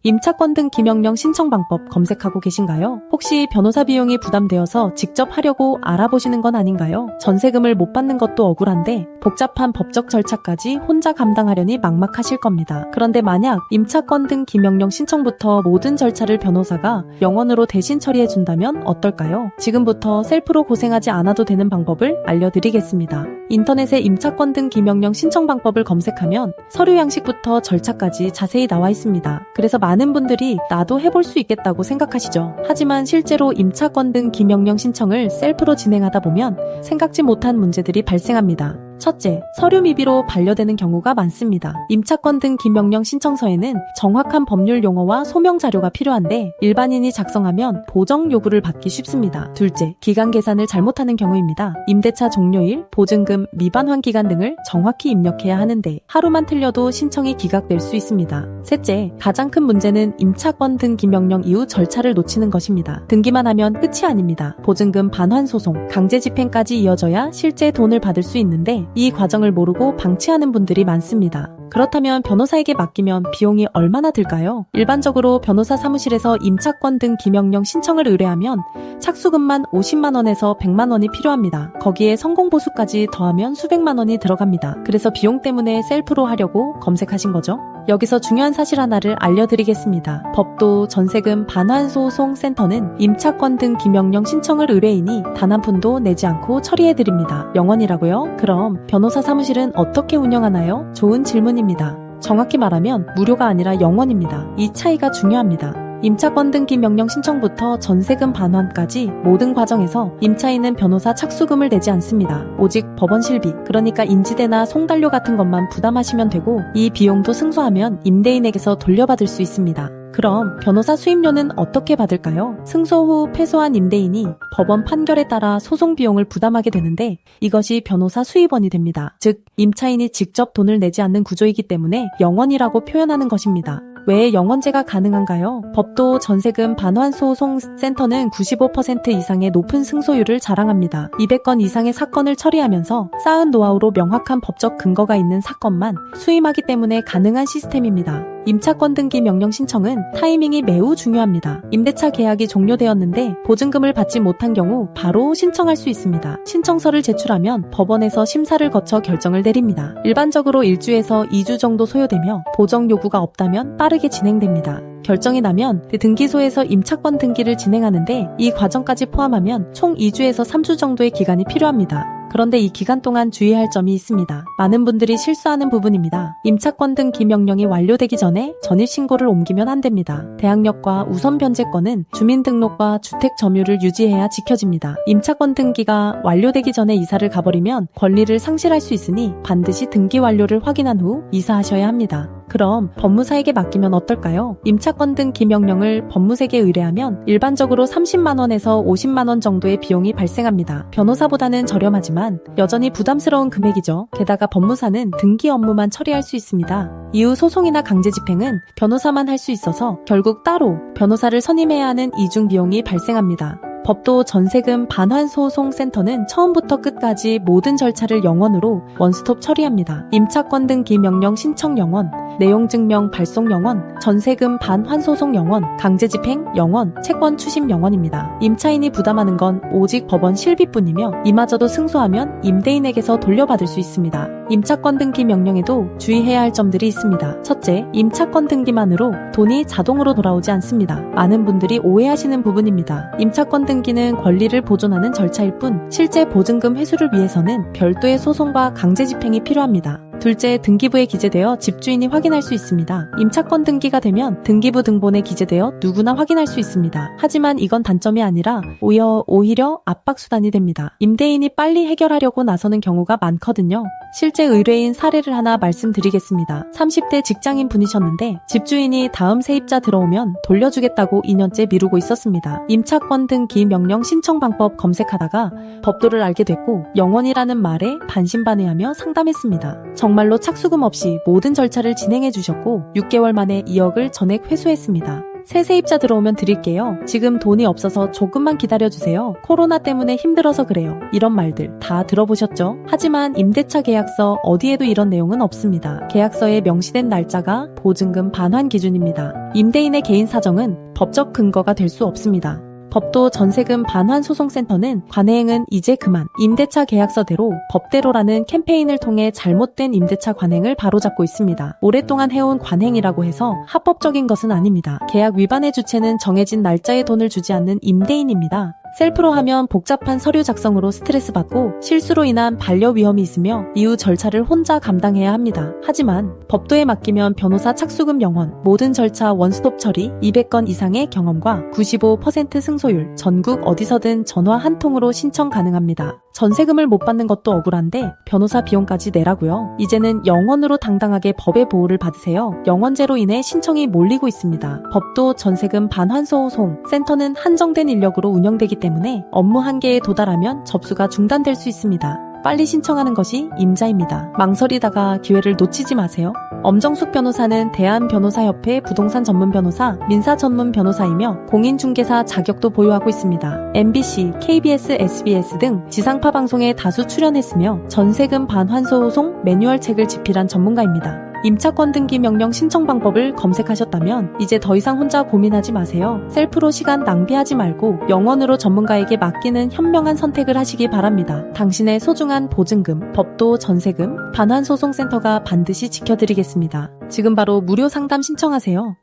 임차권 등기 명령 신청 방법 검색하고 계신가요? 혹시 변호사 비용이 부담되어서 직접 하려고 알아보시는 건 아닌가요? 전세금을 못 받는 것도 억울한데 복잡한 법적 절차까지 혼자 감당하려니 막막하실 겁니다. 그런데 만약 임차권 등기 명령 신청부터 모든 절차를 변호사가 영원으로 대신 처리해준다면 어떨까요? 지금부터 셀프로 고생하지 않아도 되는 방법을 알려드리겠습니다. 인터넷에 임차권 등기 명령 신청 방법을 검색하면 서류 양식부터 절차까지 자세히 나와 있습니다. 그래서 많은 분들이 나도 해볼 수 있겠다고 생각하시죠. 하지만 실제로 임차권 등기 명령 신청을 셀프로 진행하다 보면 생각지 못한 문제들이 발생합니다. 첫째, 서류 미비로 반려되는 경우가 많습니다. 임차권 등기 명령 신청서에는 정확한 법률 용어와 소명 자료가 필요한데 일반인이 작성하면 보정 요구를 받기 쉽습니다. 둘째, 기간 계산을 잘못하는 경우입니다. 임대차 종료일, 보증금, 미반환 기간 등을 정확히 입력해야 하는데 하루만 틀려도 신청이 기각될 수 있습니다. 셋째, 가장 큰 문제는 임차권 등기 명령 이후 절차를 놓치는 것입니다. 등기만 하면 끝이 아닙니다. 보증금 반환 소송, 강제 집행까지 이어져야 실제 돈을 받을 수 있는데 이 과정을 모르고 방치하는 분들이 많습니다. 그렇다면 변호사에게 맡기면 비용이 얼마나 들까요? 일반적으로 변호사 사무실에서 임차권 등기 명령 신청을 의뢰하면 착수금만 50만 원에서 100만 원이 필요합니다. 거기에 성공보수까지 더하면 수백만 원이 들어갑니다. 그래서 비용 때문에 셀프로 하려고 검색하신 거죠? 여기서 중요한 사실 하나를 알려드리겠습니다. 법도 전세금 반환소송센터는 임차권 등기 명령 신청을 의뢰인이 단 한 푼도 내지 않고 처리해드립니다. 영원이라고요? 그럼 변호사 사무실은 어떻게 운영하나요? 좋은 질문입니다. 정확히 말하면 무료가 아니라 영원입니다. 이 차이가 중요합니다. 임차권 등기 명령 신청부터 전세금 반환까지 모든 과정에서 임차인은 변호사 착수금을 내지 않습니다. 오직 법원 실비, 그러니까 인지대나 송달료 같은 것만 부담하시면 되고 이 비용도 승소하면 임대인에게서 돌려받을 수 있습니다. 그럼 변호사 수임료는 어떻게 받을까요? 승소 후 패소한 임대인이 법원 판결에 따라 소송 비용을 부담하게 되는데 이것이 변호사 수입원이 됩니다. 즉 임차인이 직접 돈을 내지 않는 구조이기 때문에 영원이라고 표현하는 것입니다. 왜 영원제가 가능한가요? 법도 전세금 반환소송센터는 95% 이상의 높은 승소율을 자랑합니다. 200건 이상의 사건을 처리하면서 쌓은 노하우로 명확한 법적 근거가 있는 사건만 수임하기 때문에 가능한 시스템입니다. 임차권 등기 명령 신청은 타이밍이 매우 중요합니다. 임대차 계약이 종료되었는데 보증금을 받지 못한 경우 바로 신청할 수 있습니다. 신청서를 제출하면 법원에서 심사를 거쳐 결정을 내립니다. 일반적으로 1주에서 2주 정도 소요되며 보정 요구가 없다면 빠르게 진행됩니다. 결정이 나면 등기소에서 임차권 등기를 진행하는데 이 과정까지 포함하면 총 2주에서 3주 정도의 기간이 필요합니다. 그런데 이 기간 동안 주의할 점이 있습니다. 많은 분들이 실수하는 부분입니다. 임차권 등기 명령이 완료되기 전에 전입신고를 옮기면 안 됩니다. 대항력과 우선 변제권은 주민등록과 주택 점유를 유지해야 지켜집니다. 임차권 등기가 완료되기 전에 이사를 가버리면 권리를 상실할 수 있으니 반드시 등기 완료를 확인한 후 이사하셔야 합니다. 그럼 법무사에게 맡기면 어떨까요? 임차권 등기 명령을 법무사에게 의뢰하면 일반적으로 30만 원에서 50만 원 정도의 비용이 발생합니다. 변호사보다는 저렴하지만 여전히 부담스러운 금액이죠. 게다가 법무사는 등기 업무만 처리할 수 있습니다. 이후 소송이나 강제 집행은 변호사만 할 수 있어서 결국 따로 변호사를 선임해야 하는 이중 비용이 발생합니다. 법도 전세금 반환소송센터는 처음부터 끝까지 모든 절차를 영원으로 원스톱 처리합니다. 임차권 등기 명령 신청 영원, 내용증명 발송 영원, 전세금 반환소송 영원, 강제집행 영원, 채권 추심 영원입니다. 임차인이 부담하는 건 오직 법원 실비뿐이며 이마저도 승소하면 임대인에게서 돌려받을 수 있습니다. 임차권 등기 명령에도 주의해야 할 점들이 있습니다. 첫째, 임차권 등기만으로 돈이 자동으로 돌아오지 않습니다. 많은 분들이 오해하시는 부분입니다. 임차권 등기는 권리를 보존하는 절차일 뿐 실제 보증금 회수를 위해서는 별도의 소송과 강제 집행이 필요합니다. 둘째, 등기부에 기재되어 집주인이 확인할 수 있습니다. 임차권 등기가 되면 등기부 등본에 기재되어 누구나 확인할 수 있습니다. 하지만 이건 단점이 아니라 오히려 압박수단이 됩니다. 임대인이 빨리 해결하려고 나서는 경우가 많거든요. 실제 의뢰인 사례를 하나 말씀드리겠습니다. 30대 직장인 분이셨는데 집주인이 다음 세입자 들어오면 돌려주겠다고 2년째 미루고 있었습니다. 임차권 등기 명령 신청 방법 검색하다가 법도를 알게 됐고 영원이라는 말에 반신반의하며 상담했습니다. 정말로 착수금 없이 모든 절차를 진행해 주셨고 6개월 만에 2억을 전액 회수했습니다. 새 세입자 들어오면 드릴게요. 지금 돈이 없어서 조금만 기다려주세요. 코로나 때문에 힘들어서 그래요. 이런 말들 다 들어보셨죠? 하지만 임대차 계약서 어디에도 이런 내용은 없습니다. 계약서에 명시된 날짜가 보증금 반환 기준입니다. 임대인의 개인 사정은 법적 근거가 될 수 없습니다. 법도 전세금 반환 소송센터는 관행은 이제 그만, 임대차 계약서대로 법대로라는 캠페인을 통해 잘못된 임대차 관행을 바로잡고 있습니다. 오랫동안 해온 관행이라고 해서 합법적인 것은 아닙니다. 계약 위반의 주체는 정해진 날짜에 돈을 주지 않는 임대인입니다. 셀프로 하면 복잡한 서류 작성으로 스트레스 받고 실수로 인한 반려 위험이 있으며 이후 절차를 혼자 감당해야 합니다. 하지만 법도에 맡기면 변호사 착수금 0원, 모든 절차 원스톱 처리, 200건 이상의 경험과 95% 승소율, 전국 어디서든 전화 한 통으로 신청 가능합니다. 전세금을 못 받는 것도 억울한데 변호사 비용까지 내라고요. 이제는 0원으로 당당하게 법의 보호를 받으세요. 0원제로 인해 신청이 몰리고 있습니다. 법도 전세금 반환 소송 센터는 한정된 인력으로 운영되기 때문에 업무 한계에 도달하면 접수가 중단될 수 있습니다. 빨리 신청하는 것이 임자입니다. 망설이다가 기회를 놓치지 마세요. 엄정숙 변호사는 대한변호사협회 부동산 전문 변호사, 민사 전문 변호사이며 공인중개사 자격도 보유하고 있습니다. MBC, KBS, SBS 등 지상파 방송에 다수 출연했으며 전세금 반환 소송 매뉴얼 책을 집필한 전문가입니다. 임차권 등기 명령 신청 방법을 검색하셨다면 이제 더 이상 혼자 고민하지 마세요. 셀프로 시간 낭비하지 말고 0원으로 전문가에게 맡기는 현명한 선택을 하시기 바랍니다. 당신의 소중한 보증금, 법도, 전세금, 반환소송센터가 반드시 지켜드리겠습니다. 지금 바로 무료 상담 신청하세요.